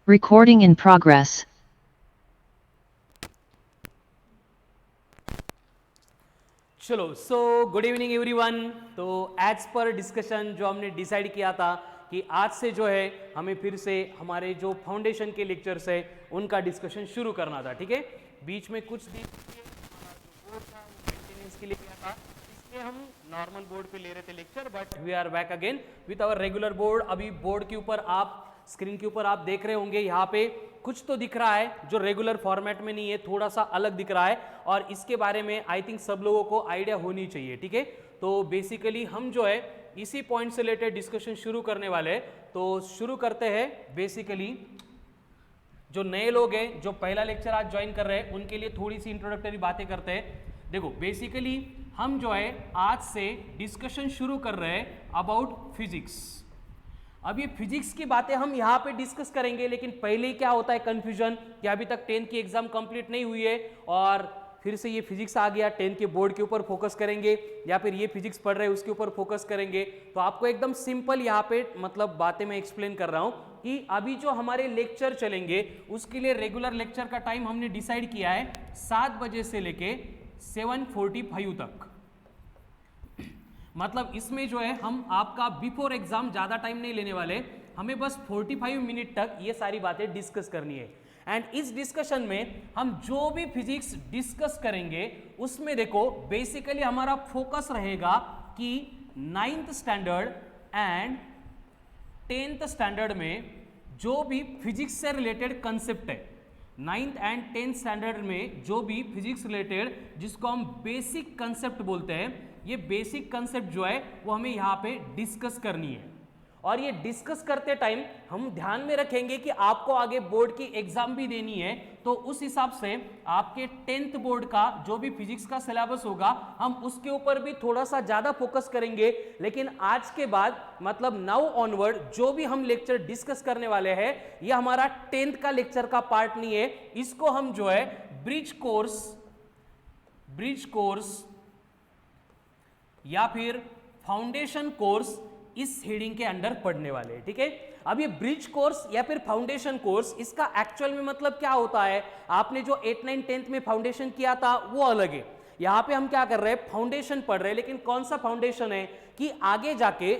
Recording in progress. चलो so good evening everyone. तो as per discussion जो हमने डिसाइड किया था कि आज से जो है हमें फिर से हमारे जो फाउंडेशन के लेक्चर्स है उनका डिस्कशन शुरू करना था। ठीक है, बीच में कुछ दिन बोर्ड था वो मेंटेनेंस के लिए गया था, इसलिए हम नॉर्मल बोर्ड पे ले रहे थे lecture, but we are back again with our regular board. अभी बोर्ड के ऊपर आप स्क्रीन के ऊपर आप देख रहे होंगे, यहाँ पे कुछ तो दिख रहा है जो रेगुलर फॉर्मेट में नहीं है, थोड़ा सा अलग दिख रहा है और इसके बारे में आई थिंक सब लोगों को आइडिया होनी चाहिए। ठीक है, तो बेसिकली हम जो है इसी पॉइंट से रिलेटेड डिस्कशन शुरू करने वाले हैं। तो शुरू करते हैं। बेसिकली जो नए लोग हैं जो पहला लेक्चर आज ज्वाइन कर रहे हैं उनके लिए थोड़ी सी इंट्रोडक्टरी बातें करते हैं। देखो बेसिकली हम जो है आज से डिस्कशन शुरू कर रहे हैं अबाउट फिजिक्स। अब ये फिजिक्स की बातें हम यहाँ पे डिस्कस करेंगे, लेकिन पहले ही क्या होता है कंफ्यूजन कि अभी तक 10th की एग्जाम कंप्लीट नहीं हुई है और फिर से ये फिजिक्स आ गया, 10th के बोर्ड के ऊपर फोकस करेंगे या फिर ये फिजिक्स पढ़ रहे हैं उसके ऊपर फोकस करेंगे। तो आपको एकदम सिंपल यहाँ पे मतलब बातें मैं एक्सप्लेन कर रहा हूँ कि अभी जो हमारे लेक्चर चलेंगे उसके लिए रेगुलर लेक्चर का टाइम हमने डिसाइड किया है 7 बजे से लेके 7:45 तक। मतलब इसमें जो है हम आपका बिफोर एग्जाम ज़्यादा टाइम नहीं लेने वाले, हमें बस 45 मिनट तक ये सारी बातें डिस्कस करनी है। एंड इस डिस्कशन में हम जो भी फिजिक्स डिस्कस करेंगे उसमें देखो बेसिकली हमारा फोकस रहेगा कि 9th standard and 10th standard में जो भी फिजिक्स से रिलेटेड कंसेप्ट है, 9th एंड 10th स्टैंडर्ड में जो भी फिजिक्स रिलेटेड जिसको हम बेसिक कंसेप्ट बोलते हैं, ये बेसिक कंसेप्ट जो है वो हमें यहाँ पे डिस्कस करनी है। और ये डिस्कस करते टाइम हम ध्यान में रखेंगे कि आपको आगे बोर्ड की एग्जाम भी देनी है, तो उस हिसाब से आपके 10th बोर्ड का जो भी फिजिक्स का सिलेबस होगा हम उसके ऊपर भी थोड़ा सा ज्यादा फोकस करेंगे। लेकिन आज के बाद मतलब नाउ ऑनवर्ड जो भी हम लेक्चर डिस्कस करने वाले हैं ये हमारा 10th का लेक्चर का पार्ट नहीं है, इसको हम जो है ब्रिज कोर्स या फिर फाउंडेशन कोर्स इस हेडिंग के अंडर पढ़ने वाले हैं। ठीक है, अब ये ब्रिज कोर्स या फिर फाउंडेशन कोर्स इसका एक्चुअल में मतलब क्या होता है, आपने जो 8, 9, 10th में फाउंडेशन किया था वो अलग है। यहाँ पे हम क्या कर रहे हैं फाउंडेशन पढ़ रहे हैं, लेकिन कौन सा फाउंडेशन है कि आगे जाके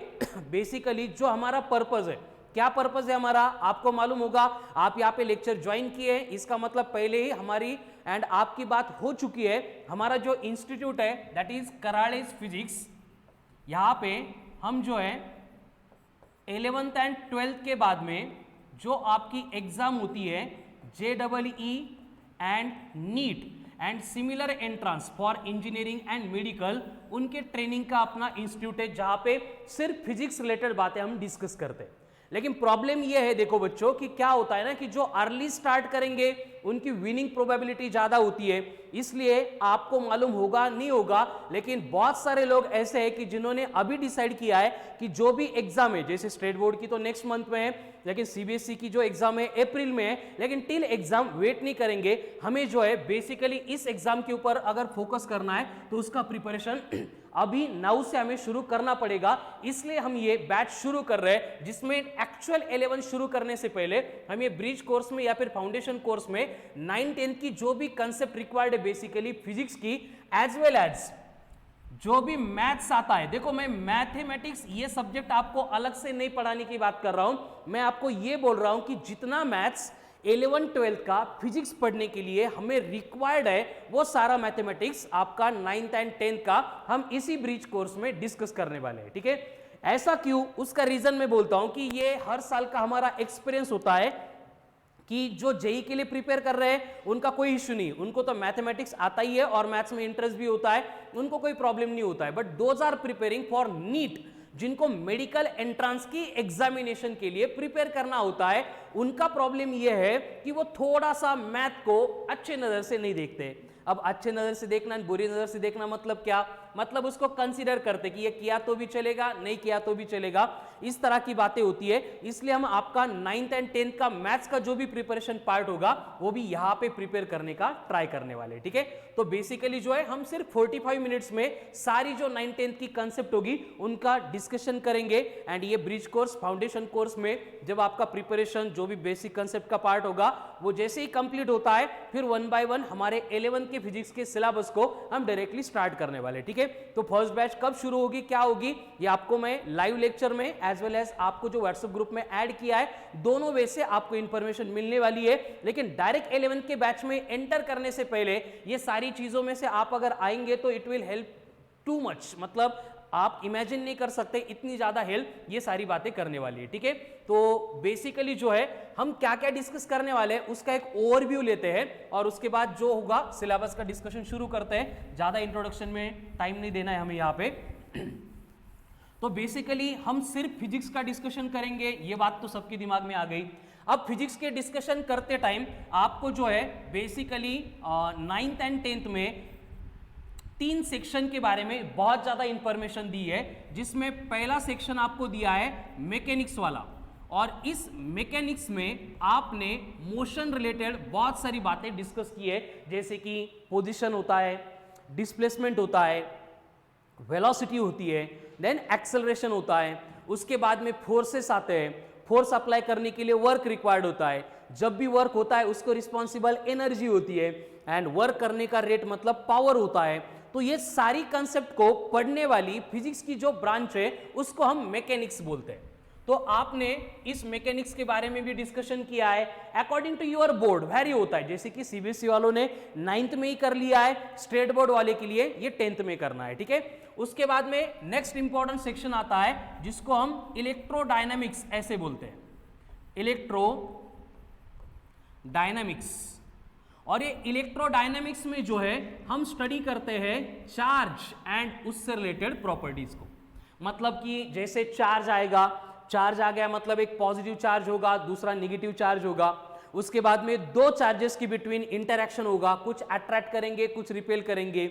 बेसिकली जो हमारा पर्पज है, क्या पर्पज है हमारा आपको मालूम होगा। आप यहाँ पे लेक्चर ज्वाइन किए हैं, इसका मतलब पहले ही हमारी एंड आपकी बात हो चुकी है। हमारा जो इंस्टीट्यूट है दैट इज कराड़ेज फिजिक्स, यहाँ पे हम जो है 11th एंड 12th के बाद में जो आपकी एग्जाम होती है JEE and neat and similar entrance for engineering and medical, उनके ट्रेनिंग का अपना इंस्टीट्यूट है जहां पे सिर्फ फिजिक्स रिलेटेड बातें हम डिस्कस करते हैं। लेकिन प्रॉब्लम यह है देखो बच्चों कि क्या होता है ना कि जो अर्ली स्टार्ट करेंगे उनकी विनिंग प्रोबेबिलिटी ज्यादा होती है, इसलिए आपको मालूम होगा नहीं होगा लेकिन बहुत सारे लोग ऐसे हैं कि जिन्होंने अभी डिसाइड किया है कि जो भी एग्जाम है, जैसे स्टेट बोर्ड की तो नेक्स्ट मंथ में है, लेकिन सीबीएसई की जो एग्जाम है अप्रैल में है, लेकिन टिल एग्जाम वेट नहीं करेंगे। हमें जो है बेसिकली इस एग्जाम के ऊपर अगर फोकस करना है तो उसका प्रिपरेशन अभी नाउ से हमें शुरू करना पड़ेगा। इसलिए हम ये बैच शुरू कर रहे हैं जिसमें एक्चुअल 11 शुरू करने से पहले हम ये ब्रिज कोर्स में या फिर फाउंडेशन कोर्स में 9, 10 की जो भी कंसेप्ट रिक्वायर्ड है बेसिकली फिजिक्स की, एज वेल एज जो भी मैथ्स आता है। देखो मैं मैथमेटिक्स ये सब्जेक्ट आपको अलग से नहीं पढ़ाने की बात कर रहा हूं, मैं आपको ये बोल रहा हूं कि जितना मैथ्स 11, 12 का फिजिक्स पढ़ने के लिए हमें रिक्वायर्ड है वो सारा मैथमेटिक्स आपका 9th एंड 10th का हम इसी ब्रिज कोर्स में डिस्कस करने वाले हैं। ठीक है, ऐसा क्यों, उसका रीजन मैं बोलता हूं कि ये हर साल का हमारा एक्सपीरियंस होता है कि जो जेई के लिए प्रिपेयर कर रहे हैं उनका कोई इश्यू नहीं, उनको तो मैथमेटिक्स आता ही है और मैथ्स में इंटरेस्ट भी होता है, उनको कोई प्रॉब्लम नहीं होता है। But those are preparing for NEET, जिनको मेडिकल एंट्रेंस की एग्जामिनेशन के लिए प्रिपेयर करना होता है, उनका प्रॉब्लम यह है कि वो थोड़ा सा मैथ को अच्छे नजर से नहीं देखते। अब अच्छे नजर से देखना बुरी नजर से देखना मतलब क्या, मतलब उसको कंसीडर करते कि ये किया तो भी चलेगा, नहीं किया तो भी चलेगा, इस तरह की बातें होती है। इसलिए हम आपका 9th एंड 10th का मैथ्स का जो भी प्रिपरेशन पार्ट होगा वो भी यहाँ पे प्रिपेयर करने का ट्राई करने वाले, ठीक है। तो बेसिकली जो है हम सिर्फ 45 मिनट्स में सारी जो 9th 10th की कंसेप्ट होगी उनका डिस्कशन करेंगे। एंड ये ब्रिज कोर्स फाउंडेशन कोर्स में जब आपका प्रिपरेशन जो भी बेसिक कंसेप्ट का पार्ट होगा वो जैसे ही कंप्लीट होता है फिर 1 बाय 1 हमारे 11th के फिजिक्स के सिलेबस को हम डायरेक्टली स्टार्ट करने वाले, ठीक है। तो फर्स्ट बैच कब शुरू होगी, क्या होगी, ये आपको मैं लाइव लेक्चर में एज वेल एज आपको जो व्हाट्सएप ग्रुप में ऐड किया है दोनों वे से आपको इंफॉर्मेशन मिलने वाली है। लेकिन डायरेक्ट 11th के बैच में एंटर करने से पहले ये सारी चीजों में से आप अगर आएंगे तो it will help too much, मतलब आप इमेजिन नहीं कर सकते इतनी ज्यादा हेल्प ये सारी बातें करने वाली है, ठीक है। तो बेसिकली जो है हम क्या क्या डिस्कस करने वाले हैं उसका एक ओवरव्यू लेते हैं और उसके बाद जो होगा सिलेबस का डिस्कशन शुरू करते हैं। ज्यादा इंट्रोडक्शन में टाइम नहीं देना है हमें यहाँ पे। तो बेसिकली हम सिर्फ फिजिक्स का डिस्कशन करेंगे, ये बात तो सबके दिमाग में आ गई। अब फिजिक्स के डिस्कशन करते टाइम आपको जो है बेसिकली 9th एंड 10th में 3 सेक्शन के बारे में बहुत ज्यादा इंफॉर्मेशन दी है, जिसमें पहला सेक्शन आपको दिया है मैकेनिक्स वाला, और इस मैकेनिक्स में आपने मोशन रिलेटेड बहुत सारी बातें डिस्कस की है, जैसे कि पोजीशन होता है, डिस्प्लेसमेंट होता है, वेलोसिटी होती है, देन एक्सेलरेशन होता है, उसके बाद में फोर्सेस आते हैं, फोर्स अप्लाई करने के लिए वर्क रिक्वायर्ड होता है, जब भी वर्क होता है उसको रिस्पॉन्सिबल एनर्जी होती है, एंड वर्क करने का रेट मतलब पावर होता है। तो ये सारी कंसेप्ट को पढ़ने वाली फिजिक्स की जो ब्रांच है उसको हम मैकेनिक्स बोलते हैं। तो आपने इस मैकेनिक्स के बारे में भी डिस्कशन किया है, according to your board vary होता है, जैसे कि सीबीएसई वालों ने 9th में ही कर लिया है, स्टेट बोर्ड वाले के लिए ये 10th में करना है, ठीक है। उसके बाद में नेक्स्ट इंपॉर्टेंट सेक्शन आता है जिसको हम इलेक्ट्रोडायनामिक्स ऐसे बोलते हैं, इलेक्ट्रोडायनामिक्स। और ये इलेक्ट्रोडायनामिक्स में जो है हम स्टडी करते हैं चार्ज एंड उससे रिलेटेड प्रॉपर्टीज को, मतलब कि जैसे चार्ज आएगा, चार्ज आ गया मतलब एक पॉजिटिव चार्ज होगा, दूसरा नेगेटिव चार्ज होगा, उसके बाद में दो चार्जेस की बिटवीन इंटरैक्शन होगा, कुछ अट्रैक्ट करेंगे कुछ रिपेल करेंगे,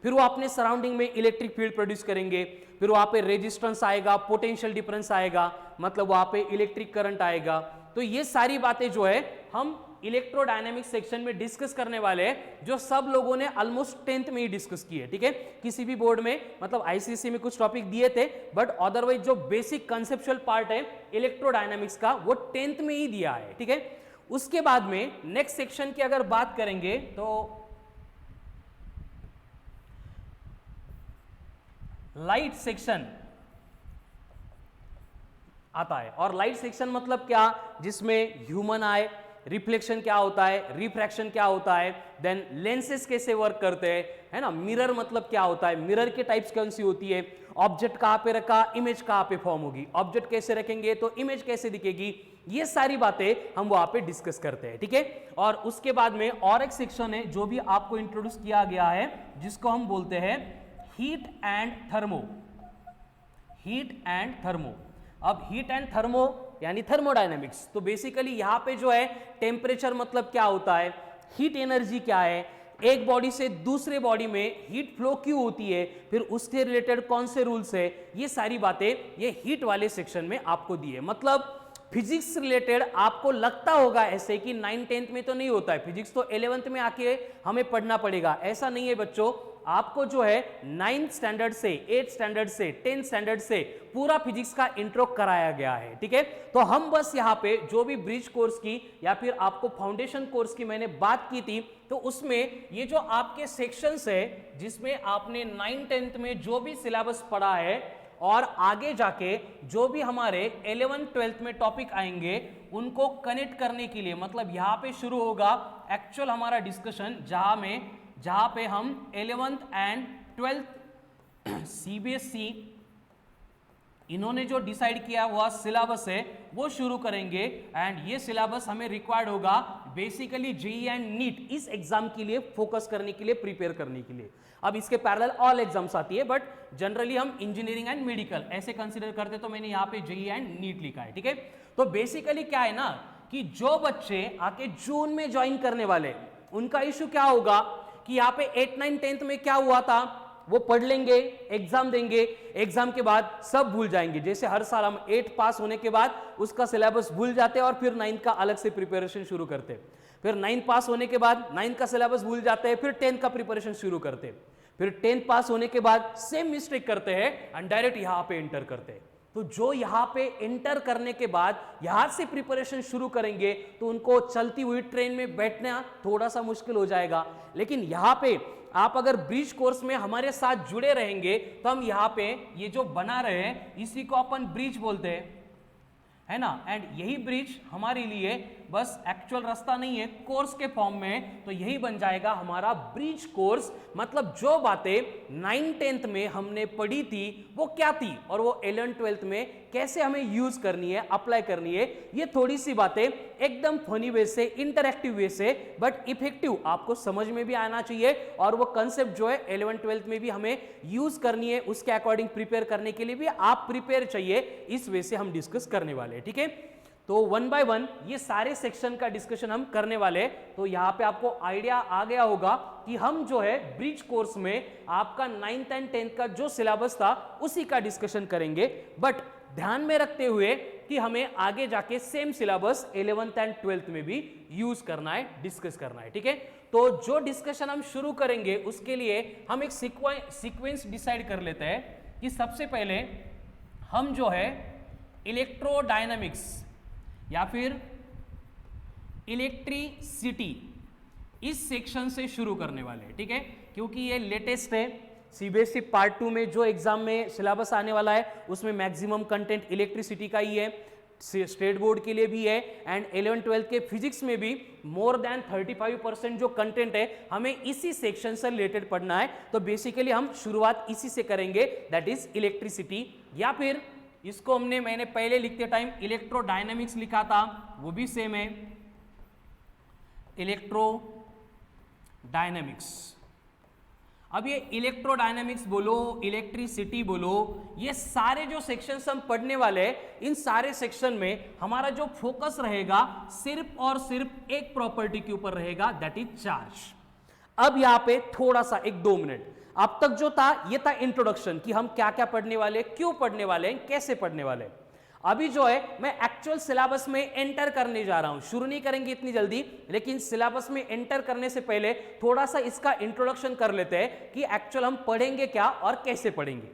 फिर वो अपने सराउंडिंग में इलेक्ट्रिक फील्ड प्रोड्यूस करेंगे, फिर वहां पे रेजिस्टेंस आएगा, पोटेंशियल डिफरेंस आएगा, मतलब वहां पे इलेक्ट्रिक करंट आएगा। तो ये सारी बातें जो है हम इलेक्ट्रोडायनेमिक्स सेक्शन में डिस्कस करने वाले हैं, जो सब लोगों ने ऑलमोस्ट 10th में ही डिस्कस की है, ठीक है। किसी भी बोर्ड में मतलब आईसीएसई में कुछ टॉपिक दिए थे, बट अदरवाइज जो बेसिक कंसेप्चुअल पार्ट है इलेक्ट्रोडायनेमिक्स का वो 10th में ही दिया है, ठीक है। उसके बाद में नेक्स्ट सेक्शन की अगर बात करेंगे तो लाइट सेक्शन आता है। और लाइट सेक्शन मतलब क्या, जिसमें ह्यूमन आई, रिफ्लेक्शन क्या होता है, रिफ्रैक्शन क्या होता है, देन लेंसेस कैसे वर्क करते हैं, है ना, मिरर मतलब क्या होता है, मिरर के टाइप्स कौन सी होती है, ऑब्जेक्ट कहां पे रखा, इमेज कहां पे फॉर्म होगी, ऑब्जेक्ट कैसे रखेंगे तो इमेज कैसे दिखेगी, ये सारी बातें हम वहां पे डिस्कस करते हैं, ठीक है। और उसके बाद में और एक सेक्शन है जो भी आपको इंट्रोड्यूस किया गया है, जिसको हम बोलते हैं heat and thermo, heat and thermo. अब हीट एंड थर्मो यानी थर्मोडायनेमिक्स। तो बेसिकली यहां पे जो है टेम्परेचर मतलब क्या होता है, हीट एनर्जी क्या है, एक बॉडी से दूसरे बॉडी में हीट फ्लो क्यों होती है, फिर उसके रिलेटेड कौन से रूल्स है, ये सारी बातें ये हीट वाले सेक्शन में आपको दी है। मतलब फिजिक्स रिलेटेड आपको लगता होगा ऐसे कि 9th 10th में तो नहीं होता है, फिजिक्स तो 11th में आके हमें पढ़ना पड़ेगा, ऐसा नहीं है बच्चों। आपको जो है 9th स्टैंडर्ड से 8th स्टैंडर्ड से 10th स्टैंडर्ड से पूरा फिजिक्स का इंट्रो कराया गया है, ठीक है। तो हम बस यहाँ पे जो भी ब्रिज कोर्स की या फिर आपको फाउंडेशन कोर्स की मैंने बात की थी, तो उसमें ये जो आपके सेक्शंस है जिसमें आपने 9th 10th में जो भी सिलेबस पढ़ा है और आगे जाके जो भी हमारे 11th 12th में टॉपिक आएंगे उनको कनेक्ट करने के लिए, मतलब यहाँ पे शुरू होगा एक्चुअल हमारा डिस्कशन, जहां पे हम 11th एंड 12th सीबीएसई इन्होंने जो डिसाइड किया हुआ सिलेबस है वो शुरू करेंगे। एंड ये सिलेबस हमें रिक्वायर्ड होगा बेसिकली जेईई एंड नीट इस एग्जाम के लिए फोकस करने के लिए, प्रिपेयर करने के लिए। अब इसके पैरेलल ऑल एग्जाम्स आती है, बट जनरली हम इंजीनियरिंग एंड मेडिकल ऐसे कंसीडर करते, तो मैंने यहाँ पे जेईई एंड नीट लिखा है, ठीक है। तो बेसिकली क्या है ना कि जो बच्चे आके जून में ज्वाइन करने वाले उनका इश्यू क्या होगा कि यहाँ पे 8, 9, 10th में क्या हुआ था, वो पढ़ लेंगे, एग्जाम देंगे, एग्जाम के बाद सब भूल जाएंगे। जैसे हर साल हम 8 पास होने के बाद उसका सिलेबस भूल जाते हैं और फिर 9 का अलग से प्रिपरेशन शुरू करते हैं। फिर 9 पास होने के बाद 9 का सिलेबस भूल जाते हैं, फिर 10 का प्रिपरेशन शुरू करते हैं। फिर 10 पास होने के बाद सेम मिस्टेक करते हैं एंड डायरेक्ट यहां पे एंटर करते हैं। तो जो यहां पे एंटर करने के बाद यहां से प्रिपरेशन शुरू करेंगे तो उनको चलती हुई ट्रेन में बैठना थोड़ा सा मुश्किल हो जाएगा। लेकिन यहां पे आप अगर ब्रिज कोर्स में हमारे साथ जुड़े रहेंगे तो हम यहां पे ये जो बना रहे हैं इसी को अपन ब्रिज बोलते हैं, है ना। एंड यही ब्रिज हमारे लिए बस एक्चुअल रास्ता नहीं है, कोर्स के फॉर्म में, तो यही बन जाएगा हमारा ब्रिज कोर्स। मतलब जो बातें 9th-10th में हमने पढ़ी थी वो क्या थी और वो 11th-12th में कैसे हमें यूज करनी है, अप्लाई करनी है, ये थोड़ी सी बातें एकदम फनी वे से, इंटरैक्टिव वे से, बट इफेक्टिव आपको समझ में भी आना चाहिए और वो कंसेप्ट जो है 11th-12th में भी हमें यूज करनी है, उसके अकॉर्डिंग प्रिपेयर करने के लिए भी आप प्रिपेयर चाहिए। इस वे से हम डिस्कस करने वाले हैं, ठीक है। तो 1 by 1 ये सारे सेक्शन का डिस्कशन हम करने वाले हैं। तो यहां पे आपको आइडिया आ गया होगा कि हम जो है ब्रिज कोर्स में आपका 9th and 10th का जो सिलेबस था उसी का डिस्कशन करेंगे, बट ध्यान में रखते हुए कि हमें आगे जाके same syllabus 11th and 12th में भी यूज करना है, डिस्कस करना है, ठीक है। तो जो डिस्कशन हम शुरू करेंगे उसके लिए हम एक सीक्वेंस डिसाइड कर लेते हैं कि सबसे पहले हम जो है इलेक्ट्रोडायनामिक्स या फिर इलेक्ट्रिसिटी इस सेक्शन से शुरू करने वाले हैं, ठीक है, क्योंकि ये लेटेस्ट है। सीबीएसई पार्ट 2 में जो एग्जाम में सिलेबस आने वाला है उसमें मैक्सिमम कंटेंट इलेक्ट्रिसिटी का ही है, स्टेट बोर्ड के लिए भी है, एंड 11th-12th के फिजिक्स में भी मोर देन 35% जो कंटेंट है हमें इसी सेक्शन से रिलेटेड पढ़ना है। तो बेसिकली हम शुरुआत इसी से करेंगे, दैट इज इलेक्ट्रिसिटी, या फिर इसको मैंने पहले लिखते टाइम इलेक्ट्रोडायनामिक्स लिखा था, वो भी सेम है, इलेक्ट्रोडायनामिक्स। अब ये इलेक्ट्रोडायनामिक्स बोलो, इलेक्ट्रिसिटी बोलो, ये सारे जो सेक्शंस हम पढ़ने वाले हैं, इन सारे सेक्शन में हमारा जो फोकस रहेगा सिर्फ और सिर्फ एक प्रॉपर्टी के ऊपर रहेगा, दैट इज चार्ज। अब यहां पे थोड़ा सा 1-2 मिनट, अब तक जो था ये था इंट्रोडक्शन कि हम क्या क्या पढ़ने वाले, क्यों पढ़ने वाले, कैसे पढ़ने वाले। अभी जो है मैं एक्चुअल सिलेबस में एंटर करने जा रहा हूं, शुरू नहीं करेंगे इतनी जल्दी, लेकिन सिलेबस में एंटर करने से पहले थोड़ा सा इसका इंट्रोडक्शन कर लेते हैं कि एक्चुअल हम पढ़ेंगे क्या और कैसे पढ़ेंगे।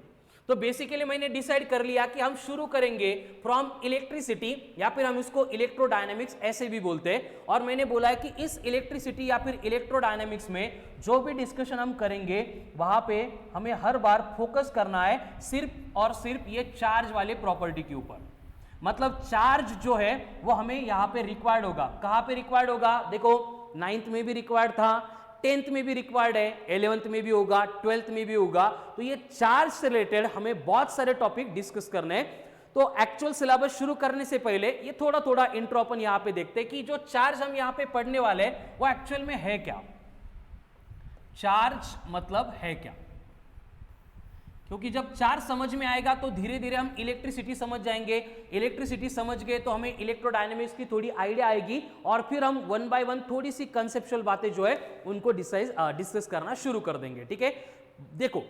तो बेसिकली मैंने डिसाइड कर लिया कि हम शुरू करेंगे फ्रॉम इलेक्ट्रिसिटी, या फिर हम इसको इलेक्ट्रोडायनामिक्स ऐसे भी बोलते हैं। और मैंने बोला है कि इस इलेक्ट्रिसिटी या फिर इलेक्ट्रोडायनामिक्स में जो भी डिस्कशन हम करेंगे वहां पे हमें हर बार फोकस करना है सिर्फ और सिर्फ ये चार्ज वाले प्रॉपर्टी के ऊपर। मतलब चार्ज जो है वो हमें यहाँ पे रिक्वायर्ड होगा। कहाँ पे रिक्वायर्ड होगा? देखो 9th में भी रिक्वायर्ड था, 10th में भी रिक्वायर्ड है, 11th में भी होगा, 12th में भी होगा। तो ये चार्ज से रिलेटेड हमें बहुत सारे टॉपिक डिस्कस करने हैं। तो एक्चुअल सिलेबस शुरू करने से पहले ये थोड़ा थोड़ा इंट्रो अपन यहाँ पे देखते हैं कि जो चार्ज हम यहाँ पे पढ़ने वाले हैं वो एक्चुअल में है क्या, चार्ज मतलब है क्या। क्योंकि जब चार्ज समझ में आएगा तो धीरे धीरे हम इलेक्ट्रिसिटी समझ जाएंगे, इलेक्ट्रिसिटी समझ गए तो हमें इलेक्ट्रोडायनेमिक्स की थोड़ी आइडिया आएगी, और फिर हम 1 by 1 थोड़ी सी कंसेप्चुअल बातें जो है उनको डिस्कस करना शुरू कर देंगे, ठीक है। देखो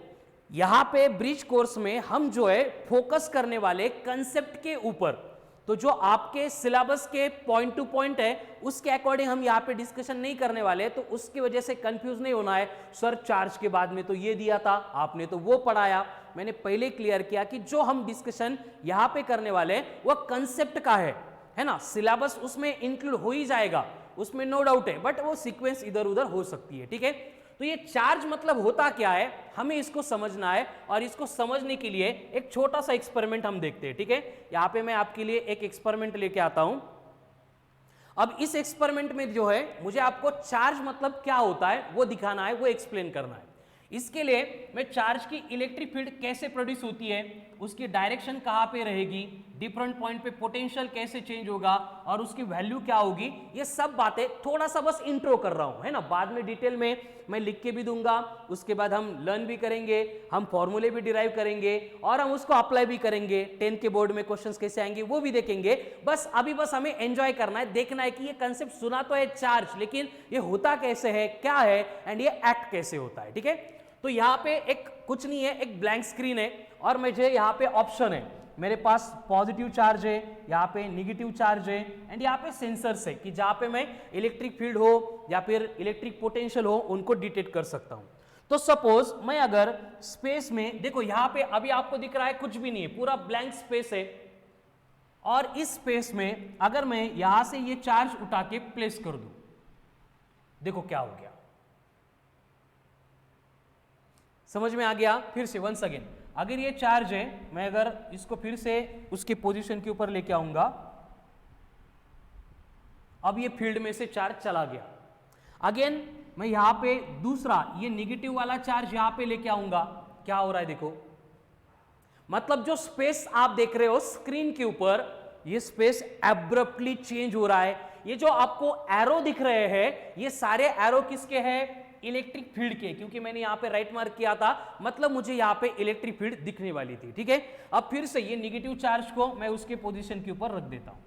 यहां पे ब्रिज कोर्स में हम जो है फोकस करने वाले कंसेप्ट के ऊपर, तो जो आपके सिलेबस के पॉइंट टू पॉइंट है उसके अकॉर्डिंग हम यहाँ पे डिस्कशन नहीं करने वाले। तो उसकी वजह से कंफ्यूज नहीं होना है, सर चार्ज के बाद में तो ये दिया था, आपने तो वो पढ़ाया। मैंने पहले क्लियर किया कि जो हम डिस्कशन यहाँ पे करने वाले हैं वो कंसेप्ट का है ना। सिलेबस उसमें इंक्लूड हो ही जाएगा, उसमें नो डाउट है, बट वो सीक्वेंस इधर उधर हो सकती है, ठीक है। तो ये चार्ज मतलब होता क्या है हमें इसको समझना है, और इसको समझने के लिए एक छोटा सा एक्सपेरिमेंट हम देखते हैं, ठीक है। यहां पे मैं आपके लिए एक एक्सपेरिमेंट लेके आता हूं। अब इस एक्सपेरिमेंट में जो है मुझे आपको चार्ज मतलब क्या होता है वो दिखाना है, वो एक्सप्लेन करना है। इसके लिए मैं चार्ज की इलेक्ट्रिक फील्ड कैसे प्रोड्यूस होती है, उसकी डायरेक्शन कहाँ पे रहेगी, डिफरेंट पॉइंट पे पोटेंशियल कैसे चेंज होगा और उसकी वैल्यू क्या होगी, ये सब बातें थोड़ा सा बस इंट्रो कर रहा हूं, है ना। बाद में डिटेल में मैं लिख के भी दूंगा, उसके बाद हम लर्न भी करेंगे, हम फॉर्मूले भी डिराइव करेंगे और हम उसको अप्लाई भी करेंगे। 10th के बोर्ड में क्वेश्चंस कैसे आएंगे वो भी देखेंगे। बस अभी बस हमें एंजॉय करना है, देखना है कि ये कंसेप्ट सुना तो है चार्ज, लेकिन ये होता कैसे है, क्या है, एंड ये एक्ट कैसे होता है, ठीक है। तो यहाँ पे एक कुछ नहीं है, एक ब्लैंक स्क्रीन है और मुझे यहाँ पे ऑप्शन है, मेरे पास पॉजिटिव चार्ज है, यहाँ पे निगेटिव चार्ज है एंड यहाँ पे सेंसर्स है कि जहाँ पे मैं इलेक्ट्रिक फील्ड हो या फिर इलेक्ट्रिक पोटेंशियल हो उनको डिटेक्ट कर सकता हूँ। तो सपोज मैं अगर स्पेस में, देखो यहाँ पे अभी आपको दिख रहा है कुछ भी नहीं है, पूरा ब्लैंक स्पेस है, और इस स्पेस में अगर मैं यहां से ये चार्ज उठा के प्लेस कर दूं, देखो क्या हो गया, समझ में आ गया? फिर से वंस अगेन, अगर ये चार्ज है, मैं अगर इसको फिर से उसके पोजीशन के ऊपर लेके आऊंगा, अब ये फील्ड में से चार्ज चला गया। अगेन मैं यहां पे दूसरा ये निगेटिव वाला चार्ज यहां पे लेके आऊंगा, क्या हो रहा है देखो, मतलब जो स्पेस आप देख रहे हो स्क्रीन के ऊपर, ये स्पेस एब्रप्टली चेंज हो रहा है। ये जो आपको एरो दिख रहे हैं, ये सारे एरो किसके हैं? इलेक्ट्रिक फील्ड के, क्योंकि मैंने यहां पे राइट मार्क किया था, मतलब मुझे यहां पे इलेक्ट्रिक फील्ड दिखने वाली थी। ठीक है, अब फिर से ये निगेटिव चार्ज को मैं उसके पोजीशन के ऊपर रख देता हूं।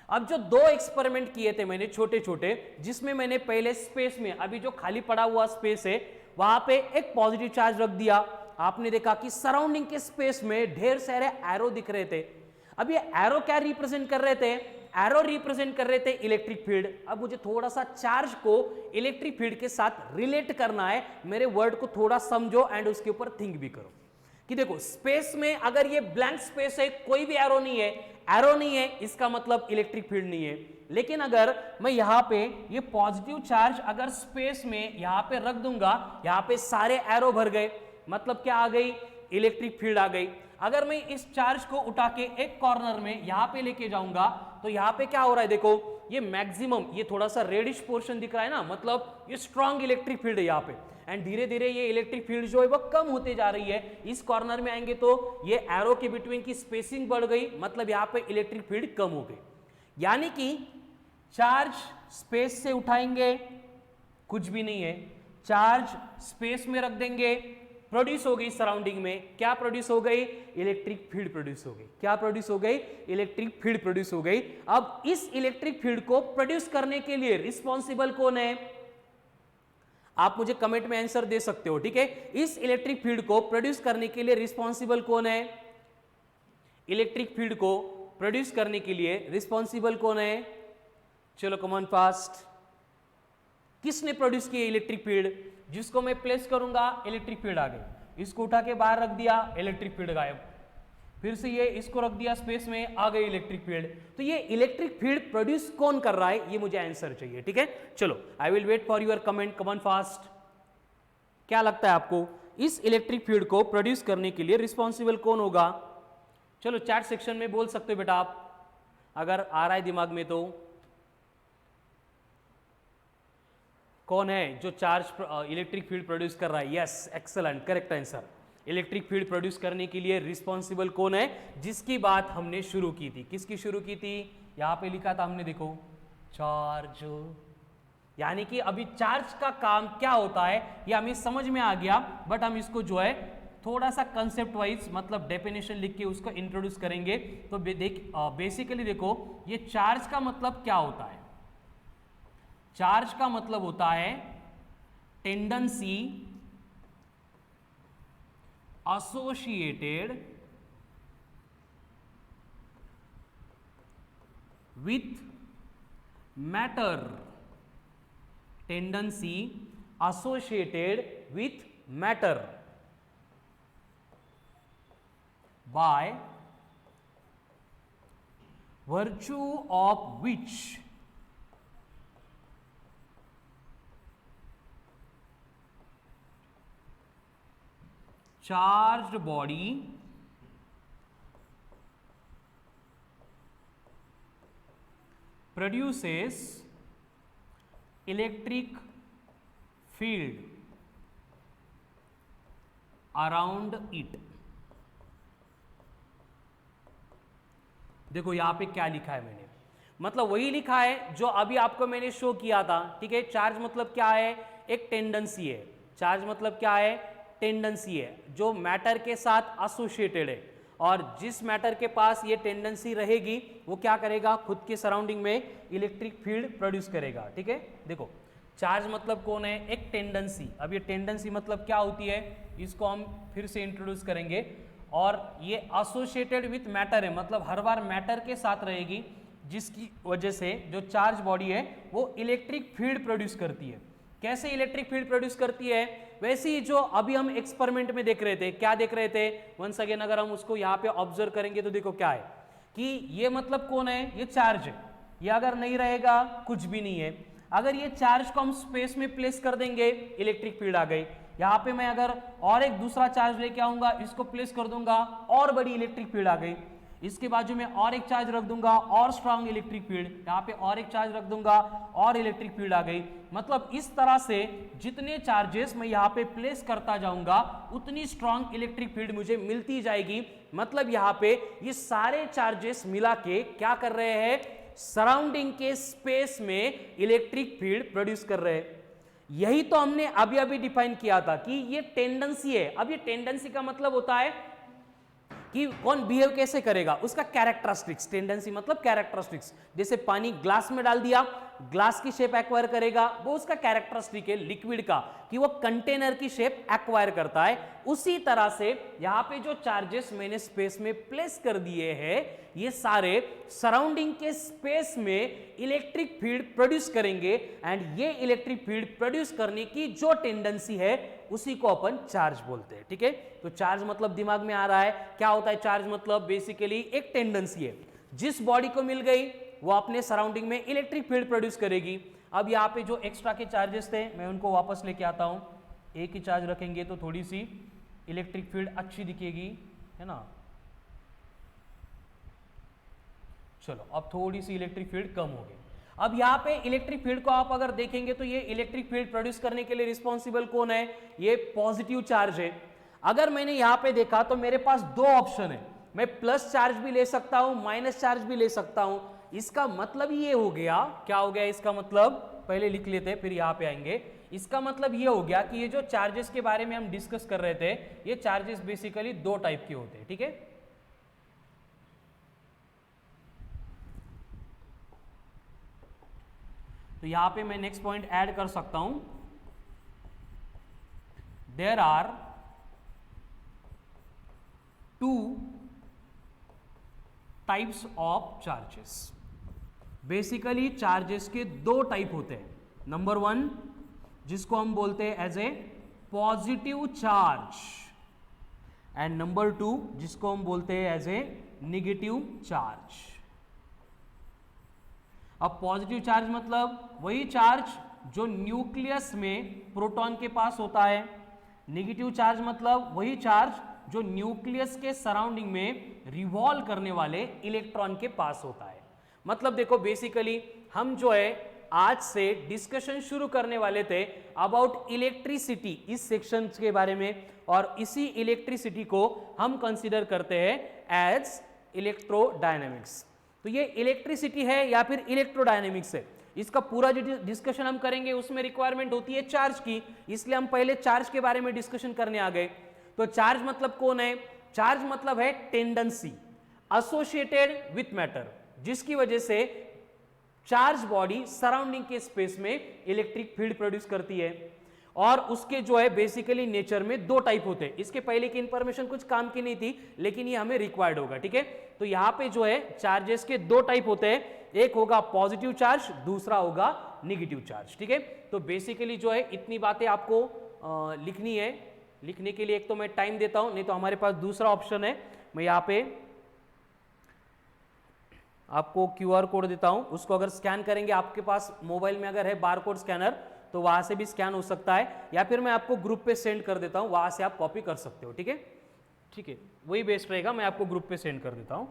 अब जो दो एक्सपेरिमेंट किए थे मैंने छोटे छोटे, जिसमें मैंने पहले स्पेस में, अभी जो खाली पड़ा हुआ स्पेस है वहां पे एक पॉजिटिव चार्ज रख दिया, आपने देखा कि सराउंडिंग के स्पेस में ढेर सारे एरो दिख रहे थे। अब ये एरो क्या रिप्रेजेंट कर रहे थे? एरो रिप्रेजेंट कर रहे थे इलेक्ट्रिक फील्ड। अब मुझे थोड़ा सा चार्ज को इलेक्ट्रिक फील्ड के साथ रिलेट करना है, मेरे वर्ड को थोड़ा समझो एंड उसके ऊपर थिंक भी करो कि देखो स्पेस में अगर ये ब्लैंक स्पेस है, कोई भी एरो नहीं है, एरो नहीं है, इसका मतलब इलेक्ट्रिक फील्ड नहीं है। लेकिन अगर मैं यहां पे ये पॉजिटिव चार्ज अगर स्पेस में यहां पे रख दूंगा, यहां पे सारे एरो भर गए, मतलब क्या आ गई? इलेक्ट्रिक फील्ड आ गई। अगर मैं इस चार्ज को उठा के एक कॉर्नर में यहां पे लेके जाऊंगा, तो यहां पे क्या हो रहा है देखो, ये मैक्सिमम, ये थोड़ा सा रेडिश पोर्शन दिख रहा है ना, मतलब ये स्ट्रॉन्ग इलेक्ट्रिक फील्ड है यहाँ पे, एंड धीरे धीरे ये इलेक्ट्रिक फील्ड जो है वो कम होते जा रही है। इस कॉर्नर में आएंगे तो ये एरो के बिटवीन की स्पेसिंग बढ़ गई, मतलब यहाँ पे इलेक्ट्रिक फील्ड कम हो गई। यानी कि चार्ज स्पेस से उठाएंगे, कुछ भी नहीं है, चार्ज स्पेस में रख देंगे, प्रोड्यूस हो गई सराउंडिंग में, क्या प्रोड्यूस हो गई? इलेक्ट्रिक फील्ड प्रोड्यूस हो गई। क्या प्रोड्यूस हो गई? इलेक्ट्रिक फील्ड प्रोड्यूस हो गई। अब इस इलेक्ट्रिक फील्ड को प्रोड्यूस करने के लिए रिस्पॉन्सिबल कौन है? आप मुझे कमेंट में आंसर दे सकते हो। ठीक है, इस इलेक्ट्रिक फील्ड को प्रोड्यूस करने के लिए रिस्पॉन्सिबल कौन है? इलेक्ट्रिक फील्ड को प्रोड्यूस करने के लिए रिस्पॉन्सिबल कौन है? चलो कम ऑन फास्ट, किसने प्रोड्यूस किया इलेक्ट्रिक फील्ड? जिसको मैं प्लेस करूंगा इलेक्ट्रिक फील्ड आ गई, इसको उठा के बाहर रख दिया, इलेक्ट्रिक फील्ड गायब, फिर से ये इसको रख दिया स्पेस में, आ गई इलेक्ट्रिक फील्ड। तो ये इलेक्ट्रिक फील्ड प्रोड्यूस कौन कर रहा है, ये मुझे आंसर चाहिए। ठीक है, चलो I will wait for your comment, come on fast. क्या लगता है आपको इस इलेक्ट्रिक फील्ड को प्रोड्यूस करने के लिए रिस्पॉन्सिबल कौन होगा? चलो चैट सेक्शन में बोल सकते हो बेटा आप, अगर आ रहा है दिमाग में तो। कौन है जो चार्ज इलेक्ट्रिक फील्ड प्रोड्यूस कर रहा है? Yes, excellent, correct answer. Electric field produce करने के लिए रिस्पॉन्सिबल कौन है? जिसकी बात हमने शुरू की थी। किसकी शुरू की थी? यहां पे लिखा था हमने, देखो, चार्ज। यानी कि अभी चार्ज का काम क्या होता है ये हमें समझ में आ गया, बट हम इसको जो है थोड़ा सा कंसेप्ट वाइज, मतलब डेफिनेशन लिख के उसको इंट्रोड्यूस करेंगे। तो बेसिकली देखो, ये चार्ज का मतलब क्या होता है? चार्ज का मतलब होता है tendency associated with matter, tendency associated with matter by virtue of which charged body produces electric field around it। देखो यहां पे क्या लिखा है मैंने, मतलब वही लिखा है जो अभी आपको मैंने शो किया था। ठीक है, चार्ज मतलब क्या है? एक टेंडेंसी है। चार्ज मतलब क्या है? टेंडेंसी है जो मैटर के साथ एसोसिएटेड है, और जिस मैटर के पास ये टेंडेंसी रहेगी वो क्या करेगा? खुद के सराउंडिंग में इलेक्ट्रिक फील्ड प्रोड्यूस करेगा। ठीक है, देखो चार्ज मतलब कौन है, एक टेंडेंसी। अब ये टेंडेंसी मतलब क्या होती है, इसको हम फिर से इंट्रोड्यूस करेंगे। और ये एसोसिएटेड विथ मैटर है, मतलब हर बार मैटर के साथ रहेगी, जिसकी वजह से जो चार्ज बॉडी है वो इलेक्ट्रिक फील्ड प्रोड्यूस करती है। कैसे इलेक्ट्रिक फील्ड प्रोड्यूस करती है, वैसे ही जो अभी हम एक्सपेरिमेंट में देख रहे थे, क्या देख रहे थे, वंस अगेन अगर हम उसको यहाँ पे ऑब्जर्व करेंगे तो देखो क्या है कि ये मतलब कौन है, ये चार्ज है। ये अगर नहीं रहेगा कुछ भी नहीं है। अगर ये चार्ज को हम स्पेस में प्लेस कर देंगे, इलेक्ट्रिक फील्ड आ गई। यहाँ पे मैं अगर और एक दूसरा चार्ज लेके आऊंगा, इसको प्लेस कर दूंगा, और बड़ी इलेक्ट्रिक फील्ड आ गई। इसके बाजू में और एक चार्ज रख दूंगा, और स्ट्रांग इलेक्ट्रिक फील्ड। यहाँ पे और एक चार्ज रख दूंगा, और इलेक्ट्रिक फील्ड आ गई। मतलब इस तरह से जितने चार्जेस मैं यहाँ पे प्लेस करता जाऊंगा, उतनी स्ट्रांग इलेक्ट्रिक फील्ड मुझे मिलती जाएगी। मतलब यहाँ पे ये सारे चार्जेस मिला के क्या कर रहे हैं, सराउंडिंग के स्पेस में इलेक्ट्रिक फील्ड प्रोड्यूस कर रहे हैं। यही तो हमने अभी अभी डिफाइन किया था कि ये टेंडेंसी है। अब ये टेंडेंसी का मतलब होता है कि कौन बिहेव कैसे करेगा, उसका कैरेक्टरिस्टिक्स। टेंडेंसी मतलब कैरेक्टरिस्टिक्स। जैसे पानी ग्लास में डाल दिया, ग्लास की शेप एक्वायर करेगा, वो उसका कैरेक्टरिस्टिक है लिक्विड का, कि वो कंटेनर की शेप एक्वायर करता है। उसी तरह से यहाँ पे जो चार्जेस मैंने स्पेस में प्लेस कर दिए हैं, ये सारे सराउंडिंग के स्पेस में इलेक्ट्रिक फील्ड प्रोड्यूस करेंगे। एंड ये इलेक्ट्रिक फील्ड प्रोड्यूस करने की जो टेंडेंसी है, उसी को अपन चार्ज बोलते हैं। ठीक है, तो चार्ज मतलब दिमाग में आ रहा है क्या होता है। चार्ज मतलब बेसिकली एक टेंडेंसी है, जिस बॉडी को मिल गई वो अपने सराउंडिंग में इलेक्ट्रिक फील्ड प्रोड्यूस करेगी। अब यहाँ पे जो एक्स्ट्रा के चार्जेस थे, मैं उनको वापस लेके आता हूं। एक ही चार्ज रखेंगे तो थोड़ी सी इलेक्ट्रिक फील्ड अच्छी दिखेगी, है ना। चलो, अब थोड़ी सी इलेक्ट्रिक फील्ड कम हो गई। अब यहाँ पे इलेक्ट्रिक फील्ड को आप अगर देखेंगे तो ये इलेक्ट्रिक फील्ड प्रोड्यूस करने के लिए रिस्पॉन्सिबल कौन है, ये पॉजिटिव चार्ज है। अगर मैंने यहाँ पे देखा तो मेरे पास दो ऑप्शन है, मैं प्लस चार्ज भी ले सकता हूं, माइनस चार्ज भी ले सकता हूं। इसका मतलब ये हो गया, क्या हो गया इसका मतलब, पहले लिख लेते हैं फिर यहाँ पे आएंगे। इसका मतलब ये हो गया कि ये जो चार्जेस के बारे में हम डिस्कस कर रहे थे, ये चार्जेस बेसिकली दो टाइप के होते हैं। ठीक है, तो यहां पे मैं नेक्स्ट पॉइंट ऐड कर सकता हूं, there are two types of charges. Basically charges के दो टाइप होते हैं। नंबर वन, जिसको हम बोलते हैं as a positive charge, and number two, जिसको हम बोलते हैं एज ए नेगेटिव चार्ज। अब पॉजिटिव चार्ज मतलब वही चार्ज जो न्यूक्लियस में प्रोटॉन के पास होता है। नेगेटिव चार्ज मतलब वही चार्ज जो न्यूक्लियस के सराउंडिंग में रिवॉल्व करने वाले इलेक्ट्रॉन के पास होता है। मतलब देखो, बेसिकली हम जो है आज से डिस्कशन शुरू करने वाले थे अबाउट इलेक्ट्रिसिटी, इस सेक्शन के बारे में, और इसी इलेक्ट्रिसिटी को हम कंसीडर करते हैं एज इलेक्ट्रोडायनेमिक्स। तो ये इलेक्ट्रिसिटी है या फिर इलेक्ट्रोडायनेमिक्स है, इसका पूरा जो डिस्कशन हम करेंगे उसमें रिक्वायरमेंट होती है चार्ज की, इसलिए हम पहले चार्ज के बारे में डिस्कशन करने आ गए। तो चार्ज मतलब कौन है, चार्ज मतलब है टेंडेंसी एसोसिएटेड विथ मैटर, जिसकी वजह से चार्ज बॉडी सराउंडिंग के स्पेस में इलेक्ट्रिक फील्ड प्रोड्यूस करती है। और उसके जो है बेसिकली नेचर में दो टाइप होते हैं। इसके पहले की इंफॉर्मेशन कुछ काम की नहीं थी, लेकिन ये हमें रिक्वायर्ड होगा। ठीक है, तो यहां पे जो है चार्जेस के दो टाइप होते हैं, एक होगा पॉजिटिव चार्ज, दूसरा होगा नेगेटिव चार्ज। ठीक है, तो बेसिकली जो है इतनी बातें आपको लिखनी है। लिखने के लिए एक तो मैं टाइम देता हूं, नहीं तो हमारे पास दूसरा ऑप्शन है, मैं यहाँ पे आपको QR कोड देता हूं, उसको अगर स्कैन करेंगे, आपके पास मोबाइल में अगर है बारकोड स्कैनर तो वहां से भी स्कैन हो सकता है, या फिर मैं आपको ग्रुप पे सेंड कर देता हूं, वहां से आप कॉपी कर सकते हो। ठीक है, ठीक है, वही बेस्ट रहेगा, मैं आपको ग्रुप पे सेंड कर देता हूं।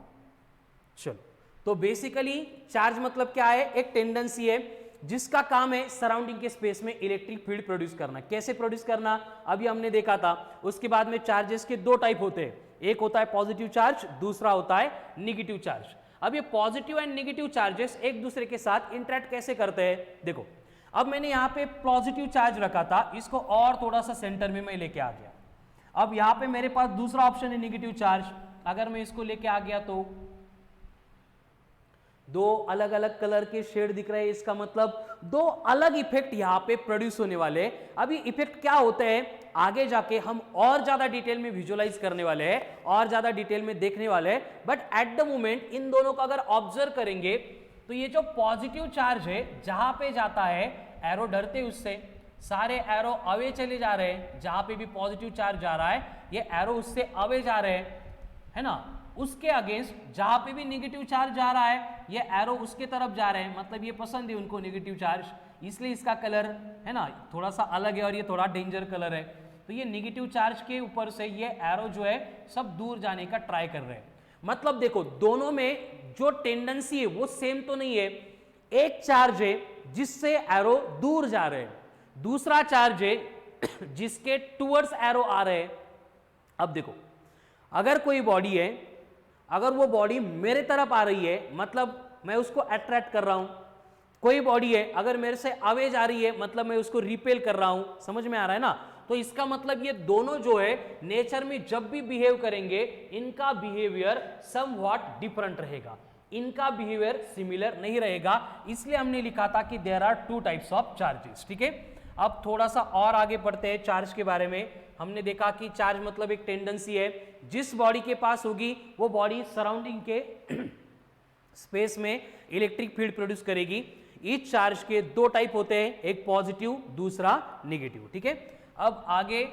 चलो, तो बेसिकली चार्ज मतलब क्या है, एक टेंडेंसी है जिसका काम है सराउंडिंग के स्पेस में इलेक्ट्रिक फील्ड प्रोड्यूस करना। कैसे प्रोड्यूस करना अभी हमने देखा था। उसके बाद में चार्जेस के दो टाइप होते हैं, एक होता है पॉजिटिव चार्ज, दूसरा होता है नेगेटिव चार्ज। अब ये पॉजिटिव एंड नेगेटिव चार्जेस एक दूसरे के साथ इंटरेक्ट कैसे करते हैं, देखो। अब मैंने यहाँ पे पॉजिटिव चार्ज रखा था, इसको और थोड़ा सा सेंटर में मैं लेके आ गया। अब यहाँ पे मेरे पास दूसरा ऑप्शन है नेगेटिव चार्ज, अगर मैं इसको लेके आ गया दो अलग अलग कलर के शेड दिख रहे हैं, इसका मतलब दो अलग इफेक्ट यहां पे प्रोड्यूस होने वाले हैं। अभी इफेक्ट क्या होते हैं आगे जाके हम और ज्यादा डिटेल में विजुअलाइज करने वाले हैं और ज्यादा डिटेल में देखने वाले हैं, but at the moment in दोनों को अगर ऑब्जर्व करेंगे तो ये जो पॉजिटिव चार्ज है जहां पे जाता है एरो डरते उससे, सारे एरो अवे चले जा रहे हैं, जहां पे भी पॉजिटिव चार्ज जा रहा है ये एरो उससे अवे जा रहे हैं, है ना। उसके अगेंस्ट जहां पे भी नेगेटिव चार्ज जा रहा है ये एरो उसके तरफ जा रहे हैं, मतलब ये पसंद है उनको नेगेटिव चार्ज, इसलिए इसका कलर है ना थोड़ा सा अलग है और ये थोड़ा डेंजर कलर है। तो ये नेगेटिव चार्ज के ऊपर से ये एरो जो है सब दूर जाने का ट्राई कर रहे हैं। मतलब देखो दोनों में जो टेंडेंसी है वो सेम तो नहीं है, एक चार्ज है जिससे एरो दूर जा रहे हैं, दूसरा चार्ज है जिसके टूवर्ड्स एरो आ रहे हैं। अब देखो अगर कोई बॉडी है, अगर वो बॉडी मेरे तरफ आ रही है मतलब मैं उसको अट्रैक्ट कर रहा हूं, कोई बॉडी है अगर मेरे से अवे जा रही है मतलब मैं उसको रिपेल कर रहा हूं, समझ में आ रहा है ना। तो इसका मतलब ये दोनों जो है नेचर में जब भी बिहेव करेंगे इनका बिहेवियर समव्हाट डिफरेंट रहेगा, इनका बिहेवियर सिमिलर नहीं रहेगा, इसलिए हमने लिखा था कि there are two types of charges. ठीक है, अब थोड़ा सा और आगे बढ़ते हैं चार्ज के बारे में। हमने देखा कि चार्ज मतलब एक टेंडेंसी है, जिस बॉडी के पास होगी वो बॉडी सराउंडिंग के स्पेस में इलेक्ट्रिक फील्ड प्रोड्यूस करेगी। इस चार्ज के दो टाइप होते हैं, एक पॉजिटिव दूसरा नेगेटिव। ठीक है, अब आगे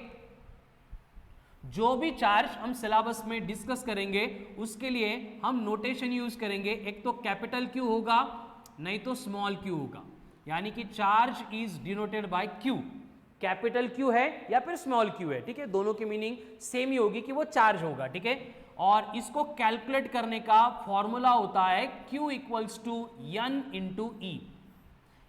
जो भी चार्ज हम सिलेबस में डिस्कस करेंगे उसके लिए हम नोटेशन यूज करेंगे, एक तो कैपिटल क्यू होगा नहीं तो स्मॉल क्यू होगा, यानी कि charge is denoted by Q, capital Q है या फिर स्मॉल क्यू है। ठीक है, दोनों की मीनिंग सेम ही होगी कि वो चार्ज होगा। ठीक है, और इसको कैलकुलेट करने का फॉर्मूला होता है Q equals to N into E.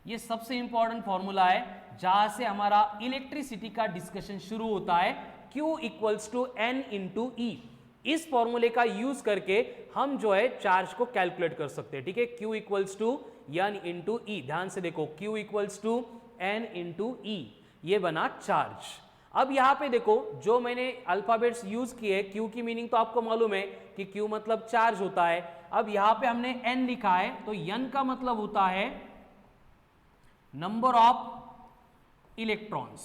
ये सबसे इंपॉर्टेंट फॉर्मूला है जहां से हमारा इलेक्ट्रिसिटी का डिस्कशन शुरू होता है, Q equals to N into E. इस फॉर्मूले का यूज करके हम जो है चार्ज को कैलकुलेट कर सकते हैं। ठीक है, Q equals to N into E, ध्यान से देखो Q equals to N into E, ये बना चार्ज। अब यहां पे देखो जो मैंने अल्फाबेट्स यूज किए, Q की मीनिंग तो आपको मालूम है कि Q मतलब चार्ज होता है। अब यहां पे हमने N लिखा है तो N का मतलब होता है नंबर ऑफ इलेक्ट्रॉन्स,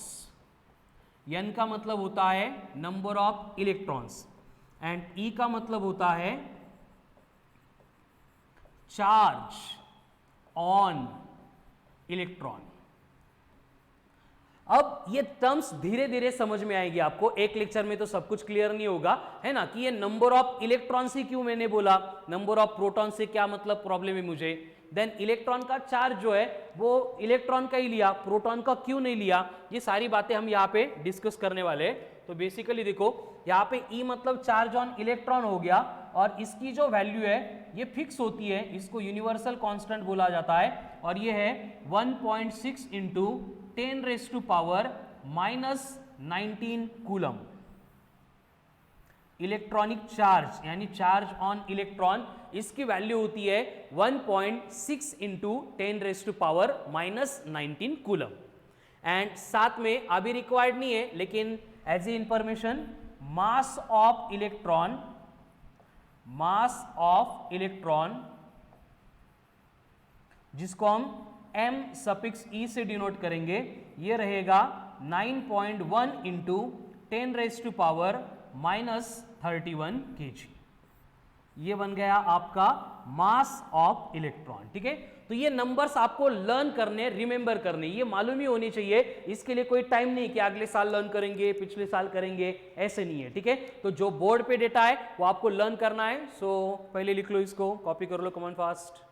N का मतलब होता है number of electrons and E का मतलब होता है चार्ज ऑन इलेक्ट्रॉन। अब ये टर्म्स धीरे धीरे समझ में आएगी आपको, एक लेक्चर में तो सब कुछ क्लियर नहीं होगा, है ना, कि ये नंबर ऑफ इलेक्ट्रॉन से क्यों मैंने बोला, नंबर ऑफ प्रोटॉन से क्या मतलब प्रॉब्लम है मुझे, देन इलेक्ट्रॉन का चार्ज जो है वो इलेक्ट्रॉन का ही लिया, प्रोटॉन का क्यों नहीं लिया, ये सारी बातें हम यहाँ पे डिस्कस करने वाले हैं। तो बेसिकली देखो यहाँ पे E मतलब चार्ज ऑन इलेक्ट्रॉन हो गया और इसकी जो वैल्यू है ये फिक्स होती है, इसको यूनिवर्सल कांस्टेंट बोला जाता है और ये है 1.6 into 10 raise to power -19 coulomb. Electronic charge यानी चार्ज ऑन इलेक्ट्रॉन, इसकी वैल्यू होती है 1.6 into 10 raise to power -19 coulomb. And साथ में अभी रिक्वायर्ड नहीं है लेकिन as a information, mass of electron जिसको हम m सफिक्स e से डिनोट करेंगे, ये रहेगा 9.1 इंटू 10 रेज़ टू पावर -31 kg। ये बन गया आपका मास ऑफ इलेक्ट्रॉन। ठीक है, तो ये नंबर्स आपको लर्न करने, रिमेंबर करने, ये मालूम ही होनी चाहिए। इसके लिए कोई टाइम नहीं कि अगले साल लर्न करेंगे, पिछले साल करेंगे, ऐसे नहीं है। ठीक है, तो जो बोर्ड पे डेटा है वो आपको लर्न करना है। सो पहले लिख लो, इसको कॉपी कर लो, कमॉन फास्ट।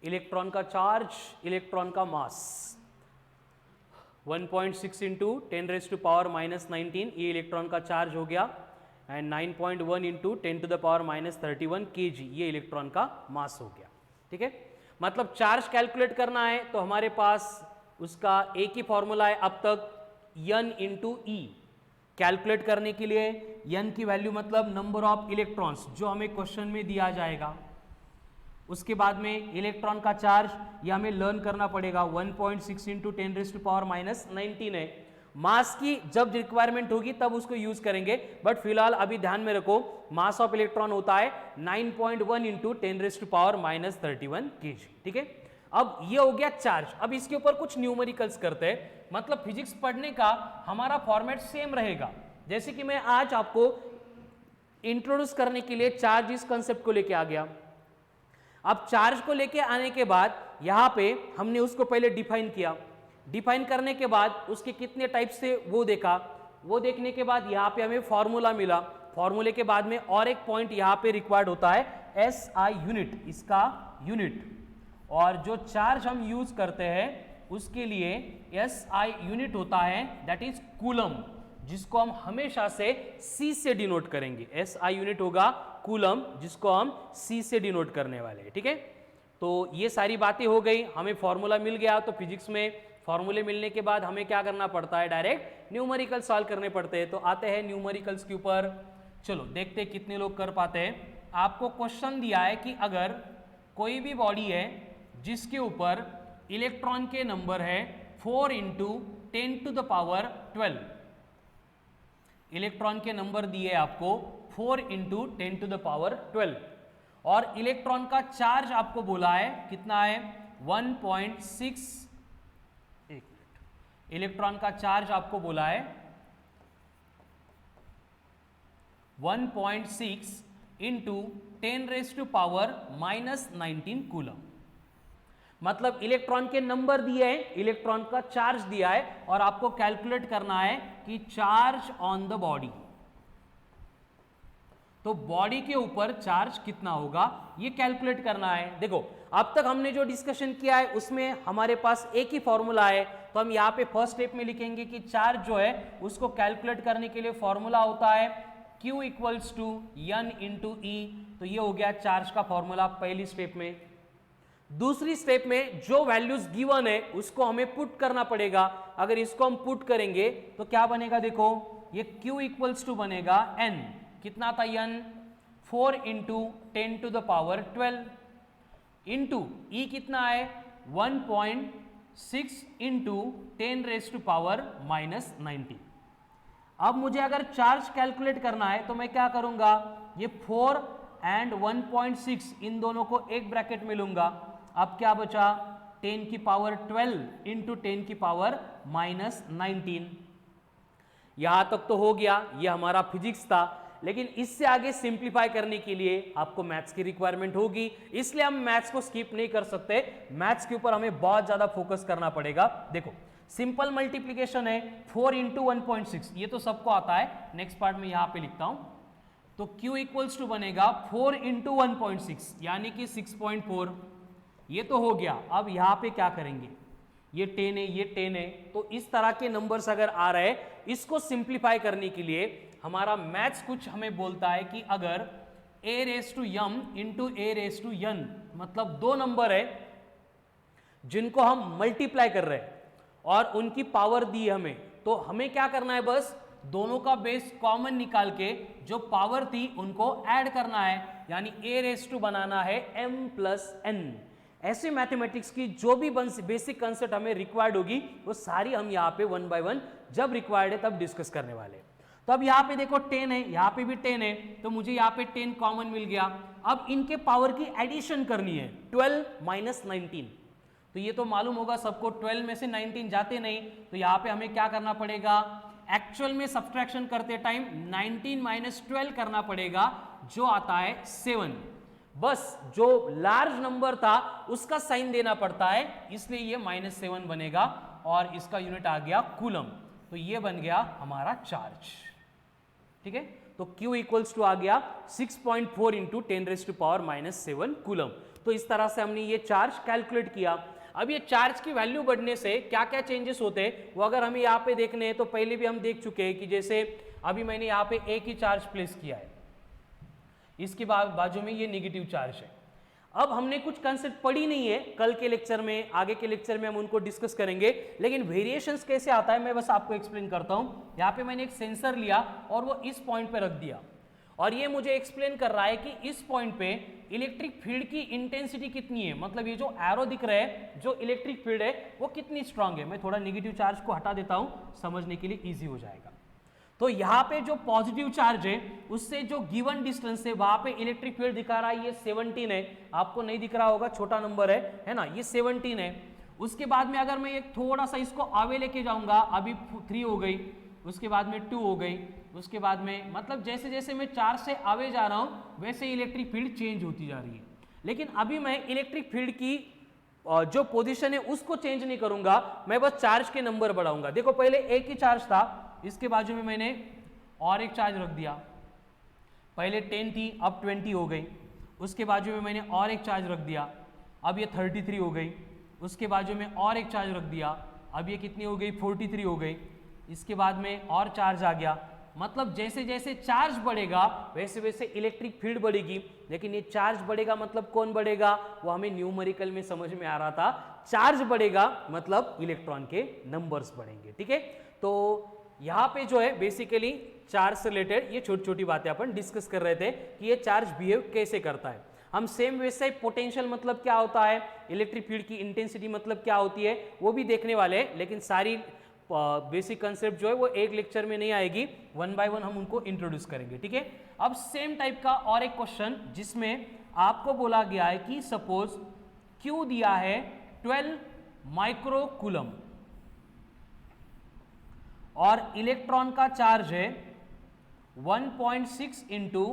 इलेक्ट्रॉन का चार्ज, इलेक्ट्रॉन का mass 1.6 into 10 raise to power -19, ये इलेक्ट्रॉन का चार्ज हो गया, and 9.1 into 10 to the power -31 kg, ये इलेक्ट्रॉन का मास हो गया। ठीक है, मतलब चार्ज कैलकुलेट करना है तो हमारे पास उसका एक ही फॉर्मूला है अब तक, N इंटू ई। कैलकुलेट करने के लिए n की वैल्यू मतलब नंबर ऑफ इलेक्ट्रॉन्स जो हमें क्वेश्चन में दिया जाएगा, उसके बाद में इलेक्ट्रॉन का चार्ज ये हमें लर्न करना पड़ेगा 1.6 इंटू 10⁻⁻19 है। मास की जब रिक्वायरमेंट होगी तब उसको यूज करेंगे, बट फिलहाल अभी ध्यान में रखो मास ऑफ इलेक्ट्रॉन होता है 9.1 इंटू 10⁻⁻31 kg। ठीक है, अब ये हो गया चार्ज। अब इसके ऊपर कुछ न्यूमेरिकल्स करते हैं, मतलब फिजिक्स पढ़ने का हमारा फॉर्मेट सेम रहेगा। जैसे कि मैं आज आपको इंट्रोड्यूस करने के लिए चार्ज इस कंसेप्ट को लेके आ गया। अब चार्ज को लेके आने के बाद यहां पे हमने उसको पहले डिफाइन किया, डिफाइन करने के बाद उसके कितने टाइप से वो देखा, वो देखने के बाद यहाँ पे हमें फॉर्मूला मिला। फॉर्मूले के बाद में और एक पॉइंट यहाँ पे रिक्वायर्ड होता है SI यूनिट, इसका यूनिट, और जो चार्ज हम यूज करते हैं उसके लिए SI यूनिट होता है दैट इज कूलम, जिसको हम हमेशा से C से डिनोट करेंगे। SI यूनिट होगा कूलम, जिसको हम C से डिनोट करने वाले हैं। ठीक है, तो ये सारी बातें हो गई, हमें फॉर्मूला मिल गया। तो फिजिक्स में फॉर्मूले मिलने के बाद हमें क्या करना पड़ता है, डायरेक्ट न्यूमेरिकल सॉल्व करने पड़ते हैं। तो आते हैं न्यूमेरिकल्स के ऊपर। चलो देखते हैं कितने लोग कर पाते हैं। आपको क्वेश्चन दिया है कि अगर कोई भी बॉडी है जिसके ऊपर इलेक्ट्रॉन के नंबर है 4 इंटू 10⁻12, इलेक्ट्रॉन के नंबर दिए आपको 4 इंटू 10⁻12, और इलेक्ट्रॉन का चार्ज आपको बोला है कितना है 1.6, इलेक्ट्रॉन का चार्ज आपको बोला है 1.6 इंटू 10⁻⁻19 कूलम। मतलब इलेक्ट्रॉन के नंबर दिए हैं, इलेक्ट्रॉन का चार्ज दिया है, और आपको कैलकुलेट करना है कि चार्ज ऑन द बॉडी, तो बॉडी के ऊपर चार्ज कितना होगा ये कैलकुलेट करना है। देखो अब तक हमने जो डिस्कशन किया है उसमें हमारे पास एक ही फॉर्मूला है, तो हम यहाँ पे फर्स्ट स्टेप में लिखेंगे कि चार्ज जो है उसको कैलकुलेट करने के लिए फॉर्मूला होता है Q equals to N into E। तो ये हो गया चार्ज का फॉर्मूला पहली स्टेप में। दूसरी स्टेप में जो वैल्यूज गिवन है उसको हमें पुट करना पड़ेगा। अगर इसको हम पुट करेंगे तो क्या बनेगा, देखो ये Q इक्वल्स टू बनेगा N, कितना था N 4 इंटू 10⁻12 इंटू E कितना है 1.6 इंटू 10⁻⁻19। अब मुझे अगर चार्ज कैलकुलेट करना है तो मैं क्या करूंगा, ये 4 एंड 1.6 इन दोनों को एक ब्रैकेट में लूंगा। अब क्या बचा 10⁻12 इंटू 10⁻⁻19। यहां तक तो हो गया, ये हमारा फिजिक्स था। लेकिन इससे आगे सिंप्लीफाई करने के लिए आपको मैथ्स की रिक्वायरमेंट होगी, इसलिए हम मैथ्स को स्किप नहीं कर सकते। मैथ्स के ऊपर हमें बहुत ज्यादा फोकस करना पड़ेगा। देखो सिंपल मल्टीप्लीकेशन है 4 इंटू 1.6, ये तो सबको आता है। नेक्स्ट पार्ट में यहां पे लिखता हूं, तो Q इक्वल्स टू बनेगा 4 इंटू 1.6 यानी कि 6.4। ये तो हो गया। अब यहां पे क्या करेंगे, ये 10 है, ये 10 है, तो इस तरह के नंबर्स अगर आ रहे हैं, इसको सिंप्लीफाई करने के लिए हमारा मैथ्स कुछ हमें बोलता है कि अगर a⁻m इंटू a⁻n, मतलब दो नंबर है जिनको हम मल्टीप्लाई कर रहे हैं और उनकी पावर दी हमें, तो हमें क्या करना है, बस दोनों का बेस कॉमन निकाल के जो पावर थी उनको ऐड करना है, यानी a⁻ बनाना है m+n। ऐसे मैथमेटिक्स की जो भी बेसिक कंसेप्ट हमें रिक्वायर्ड होगी वो सारी हम यहाँ पे 1 बाय 1 जब रिक्वायर्ड है तब डिस्कस करने वाले हैं। तो अब यहाँ पे देखो 10 है, यहाँ पे भी 10 है, तो मुझे यहाँ पे 10 कॉमन मिल गया। अब इनके पावर की एडिशन करनी है 12 माइनस 19, तो ये तो मालूम होगा सबको 12 में से 19 जाते नहीं, तो यहाँ पे हमें क्या करना पड़ेगा, एक्चुअल में सब्सट्रैक्शन करते टाइम 19 माइनस 12 करना पड़ेगा, जो आता है 7। बस जो लार्ज नंबर था उसका साइन देना पड़ता है, इसलिए ये -7 बनेगा और इसका यूनिट आ गया कूलम। तो ये बन गया हमारा चार्ज। ठीक है, तो Q इक्वल्स टू आ गया 6.4 इंटू 10⁻⁻7 कूलम। तो इस तरह से हमने ये चार्ज कैलकुलेट किया। अब ये चार्ज की वैल्यू बढ़ने से क्या क्या चेंजेस होते हैं वो अगर हमें यहाँ पे देखने हैं तो पहले भी हम देख चुके हैं कि जैसे अभी मैंने यहाँ पे एक ही चार्ज प्लेस किया है, इसके बाजू में ये नेगेटिव चार्ज है। अब हमने कुछ कंसेप्ट पढ़ी नहीं है, कल के लेक्चर में, आगे के लेक्चर में हम उनको डिस्कस करेंगे, लेकिन वेरिएशंस कैसे आता है मैं बस आपको एक्सप्लेन करता हूं। यहाँ पे मैंने एक सेंसर लिया और वो इस पॉइंट पे रख दिया, और ये मुझे एक्सप्लेन कर रहा है कि इस पॉइंट पे इलेक्ट्रिक फील्ड की इंटेंसिटी कितनी है, मतलब ये जो एरो दिख रहा है, जो इलेक्ट्रिक फील्ड है वो कितनी स्ट्रांग है। मैं थोड़ा नेगेटिव चार्ज को हटा देता हूं, समझने के लिए इजी हो जाएगा। तो यहाँ पे जो पॉजिटिव चार्ज है उससे जो गिवन डिस्टेंस है वहां पे इलेक्ट्रिक फील्ड दिखा रहा है, ये 17 है, आपको नहीं दिख रहा होगा, छोटा नंबर है ना, ये 17 है। उसके बाद में अगर मैं एक थोड़ा सा इसको आगे लेके जाऊंगा, अभी 3 हो गई, उसके बाद में 2 हो गई, उसके बाद में मतलब जैसे जैसे मैं 4 से आगे जा रहा हूं वैसे इलेक्ट्रिक फील्ड चेंज होती जा रही है। लेकिन अभी मैं इलेक्ट्रिक फील्ड की जो पोजीशन है उसको चेंज नहीं करूंगा, मैं बस चार्ज के नंबर बढ़ाऊंगा। देखो पहले एक ही चार्ज था, इसके बाजू में मैंने और एक चार्ज रख दिया, पहले 10 थी अब 20 हो गई, उसके बाजू में मैंने और एक चार्ज रख दिया, अब ये 33 हो गई, उसके बाजू में और एक चार्ज रख दिया, अब ये कितनी हो गई 43 हो गई, इसके बाद में और चार्ज आ गया। मतलब जैसे जैसे चार्ज बढ़ेगा वैसे वैसे इलेक्ट्रिक फील्ड बढ़ेगी, लेकिन ये चार्ज बढ़ेगा मतलब कौन बढ़ेगा, वो हमें न्यूमेरिकल में समझ में आ रहा था, चार्ज बढ़ेगा मतलब इलेक्ट्रॉन के नंबर्स बढ़ेंगे, ठीक है। तो यहाँ पे जो है बेसिकली चार्ज से रिलेटेड ये छोटी छोटी बातें अपन डिस्कस कर रहे थे कि ये चार्ज बिहेव कैसे करता है। हम सेम वैसे पोटेंशियल मतलब क्या होता है, इलेक्ट्रिक फील्ड की इंटेंसिटी मतलब क्या होती है वो भी देखने वाले हैं, लेकिन सारी बेसिक कंसेप्ट जो है वो एक लेक्चर में नहीं आएगी, 1 बाय 1 हम उनको इंट्रोड्यूस करेंगे, ठीक है। अब सेम टाइप का और एक क्वेश्चन जिसमें आपको बोला गया है कि सपोज Q दिया है 12 माइक्रो कूलम और इलेक्ट्रॉन का चार्ज है 1.6 इंटू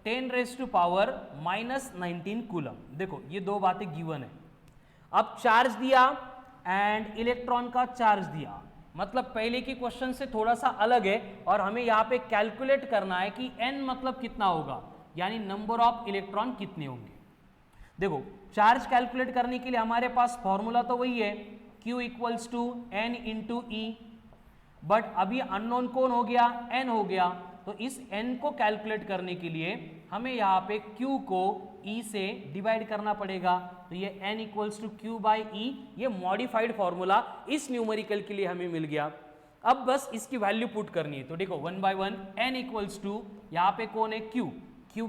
10⁻⁻19 कूलम। देखो ये दो बातें गिवन है। अब चार्ज दिया एंड इलेक्ट्रॉन का चार्ज दिया, मतलब पहले की क्वेश्चन से थोड़ा सा अलग है, और हमें यहाँ पे कैलकुलेट करना है कि n मतलब कितना होगा, यानी नंबर ऑफ इलेक्ट्रॉन कितने होंगे। देखो चार्ज कैलकुलेट करने के लिए हमारे पास फॉर्मूला तो वही है, Q equals to n into E, but अभी अननोन कौन हो गया, n हो गया। तो इस n को कैलकुलेट करने के लिए हमें यहाँ पे Q को E से डिवाइड करना पड़ेगा, तो ये n equals to Q by E, ये मॉडिफाइड फॉर्मूला इस न्यूमेरिकल के लिए हमें मिल गया। अब बस इसकी वैल्यू पुट करनी है, तो देखो 1 बाय 1 n इक्वल्स टू यहाँ पे कौन है Q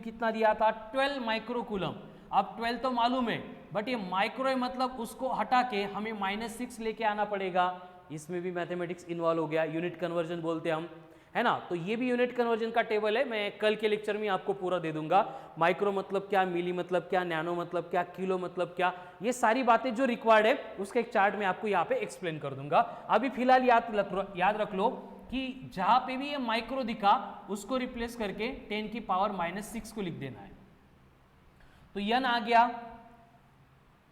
कितना दिया था 12 माइक्रो कूलम। अब 12 तो मालूम है, बट ये माइक्रो है मतलब उसको हटा के हमें -6 लेके आना पड़ेगा, इसमें भी मैथमेटिक्स इन्वॉल्व हो गया, यूनिट कन्वर्जन बोलते हैं हम, है ना। तो ये भी यूनिट कन्वर्जन का टेबल है, मैं कल के लेक्चर में आपको पूरा दे दूंगा, माइक्रो मतलब क्या, मिली मतलब क्या, नैनो मतलब क्या, किलो मतलब क्या, ये सारी बातें जो रिक्वायर्ड है उसका एक चार्ट में आपको यहाँ पे एक्सप्लेन कर दूंगा। अभी फिलहाल याद रख लो कि जहां पे भी ये माइक्रो दिखा उसको रिप्लेस करके 10⁻⁻6 को लिख देना है। तो n आ गया,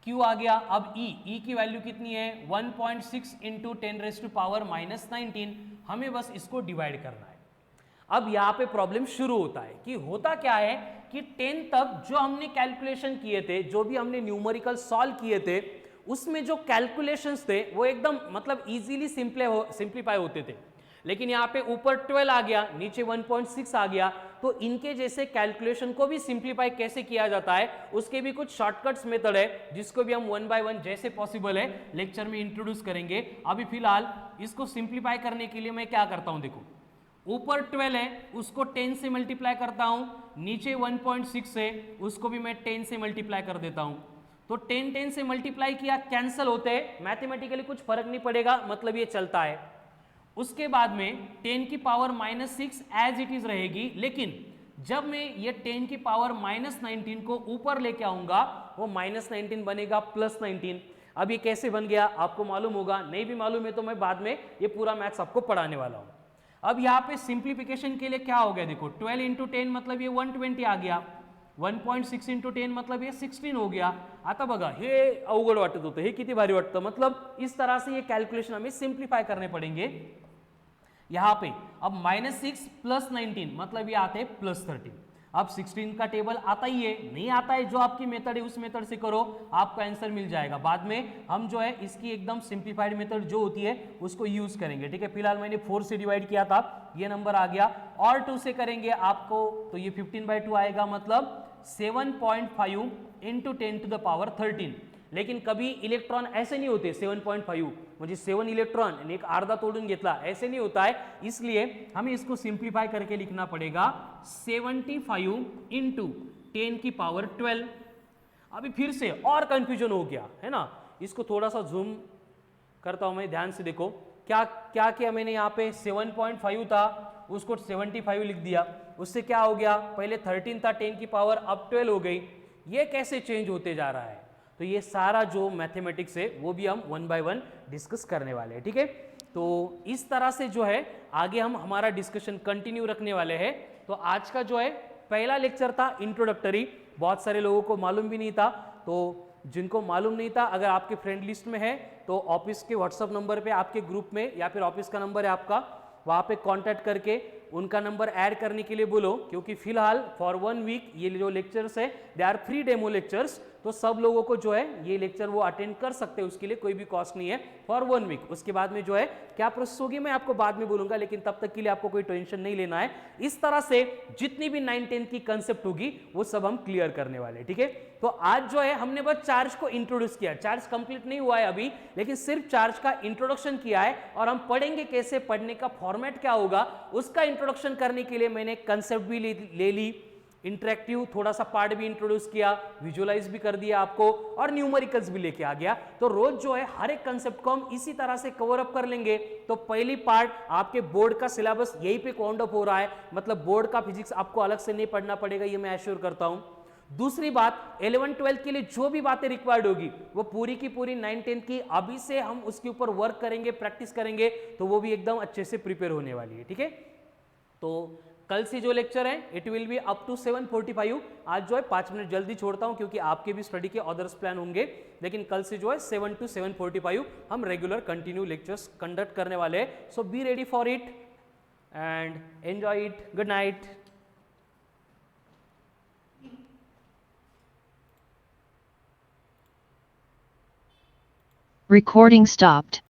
Q आ गया, अब E की वैल्यू कितनी है 1.6 इंटू 10⁻⁻19, हमें बस इसको डिवाइड करना है। अब यहाँ पे प्रॉब्लम शुरू होता है कि होता क्या है कि 10 तक जो हमने कैलकुलेशन किए थे, जो भी हमने न्यूमेरिकल सॉल्व किए थे, उसमें जो कैलकुलेशंस थे वो एकदम मतलब इजीली सिंप्लीफाई होते थे, लेकिन यहाँ पे ऊपर 12 आ गया, नीचे 1.6 आ गया, तो इनके जैसे कैलकुलेशन को भी सिंप्लीफाई कैसे किया जाता है उसके भी कुछ शॉर्टकट्स मेथड है, जिसको भी हम 1 बाय 1 जैसे पॉसिबल है लेक्चर में इंट्रोड्यूस करेंगे। अभी फिलहाल इसको सिंप्लीफाई करने के लिए मैं क्या करता हूं, देखो ऊपर 12 है उसको 10 से मल्टीप्लाई करता हूं, नीचे 1.6 है उसको भी मैं 10 से मल्टीप्लाई कर देता हूं, तो 10 से मल्टीप्लाई किया, कैंसिल होते हैं, मैथमेटिकली कुछ फर्क नहीं पड़ेगा, मतलब ये चलता है। उसके बाद में 10⁻⁻6 एज इट इज रहेगी, लेकिन जब मैं ये 10⁻⁻19 को ऊपर लेके आऊंगा वो -19 बनेगा +19। अब ये कैसे बन गया आपको मालूम होगा, नहीं भी मालूम है तो मैं बाद में ये पूरा मैथ्स आपको पढ़ाने वाला हूं। अब यहाँ पे सिंप्लीफिकेशन के लिए क्या हो गया, देखो 12 इंटू 10 मतलब ये 120 आ गया, 1.6 इंटू 10 मतलब ये 16 हो गया। आता बघा हे अवघड वाटत होतं, हे किती भारी वाटतं, मतलब इस तरह से ये कैलकुलेशन हमें सिंप्लीफाई करने पड़ेंगे। यहाँ पे अब -6 +19 मतलब ये आते हैं +13। अब 16 का टेबल आता ही है, नहीं आता है जो आपकी मेथड है उस मेथड से करो, आपको आंसर मिल जाएगा। बाद में हम जो है इसकी एकदम सिंप्लीफाइड मेथड जो होती है उसको यूज करेंगे, ठीक है। फिलहाल मैंने 4 से डिवाइड किया था, ये नंबर आ गया, और 2 से करेंगे आपको तो ये 15/2 आएगा, मतलब 7.5 इंटू 10 टू द पावर 13। लेकिन कभी इलेक्ट्रॉन ऐसे नहीं होते 7.5 म्हणजे 7 इलेक्ट्रॉन आणि एक अर्धा तोडून घेतला, ऐसे नहीं होता है। इसलिए हमें इसको सिंप्लीफाई करके लिखना पड़ेगा 75 इंटू 10 की पावर 12। अभी फिर से और कंफ्यूजन हो गया है ना, इसको थोड़ा सा जूम करता हूं मैं, ध्यान से देखो क्या क्या किया मैंने यहाँ पे 7.5 था उसको 75 लिख दिया, उससे क्या हो गया, पहले 13 था 10 की पावर अब 12 हो गई, ये कैसे चेंज होते जा रहा है। तो ये सारा जो मैथमेटिक्स है वो भी हम 1 बाय 1 डिस्कस करने वाले हैं, ठीक है। तो इस तरह से जो है आगे हम हमारा डिस्कशन कंटिन्यू रखने वाले हैं। तो आज का जो है पहला लेक्चर था इंट्रोडक्टरी, बहुत सारे लोगों को मालूम भी नहीं था, तो जिनको मालूम नहीं था अगर आपके फ्रेंड लिस्ट में है तो ऑफिस के व्हाट्सएप नंबर पे आपके ग्रुप में या फिर ऑफिस का नंबर है आपका, वहाँ पे कांटेक्ट करके उनका नंबर ऐड करने के लिए बोलो, क्योंकि फिलहाल फॉर 1 वीक ये जो लेक्चर्स है they are free demo lectures, तो सब लोगों को जो है ये लेक्चर वो अटेंड कर सकते हैं, उसके लिए कोई भी कॉस्ट नहीं है फॉर 1 वीक। उसके बाद में जो है क्या प्रोसेस होगी मैं आपको बाद में बोलूंगा, लेकिन तब तक के लिए आपको कोई टेंशन नहीं लेना है। इस तरह से जितनी भी 9-10 की कंसेप्ट होगी वो सब हम क्लियर करने वाले, ठीक है। तो आज जो है हमने बस चार्ज को इंट्रोड्यूस किया, चार्ज कंप्लीट नहीं हुआ है अभी, लेकिन सिर्फ चार्ज का इंट्रोडक्शन किया है, और हम पढ़ेंगे कैसे, पढ़ने का फॉर्मेट क्या होगा, उसका इंट्रोडक्शन करने के लिए मैंने कंसेप्ट भी ले ली, इंटरेक्टिव थोड़ा सा पार्ट भी इंट्रोड्यूस किया, विजुअलाइज भी कर दिया आपको, और न्यूमेरिकल्स भी लेके आ गया। तो रोज जो है हर एक कंसेप्ट को हम इसी तरह से कवर अप कर लेंगे। तो पहली पार्ट आपके बोर्ड का सिलेबस यहीं पे काउंट अप हो रहा है, मतलब बोर्ड का फिजिक्स आपको अलग से नहीं पढ़ना पड़ेगा, ये मैं एश्योर करता हूं। दूसरी बात 11-12 के लिए जो भी बातें रिक्वायर्ड होगी वो पूरी की पूरी 9-10 की अभी से हम उसके ऊपर वर्क करेंगे, प्रैक्टिस करेंगे, तो वो भी एकदम अच्छे से प्रिपेयर होने वाली है, ठीक है। तो कल से जो लेक्चर है it will be up to 7:45। आज जो है 5 मिनट जल्दी छोड़ता हूं क्योंकि आपके भी स्टडी के अदर्स प्लान होंगे, लेकिन कल से जो है 7 to 7:45 हम रेगुलर कंटिन्यू लेक्चर्स कंडक्ट करने वाले हैं। So be ready for it and enjoy it. Good night. Recording stopped.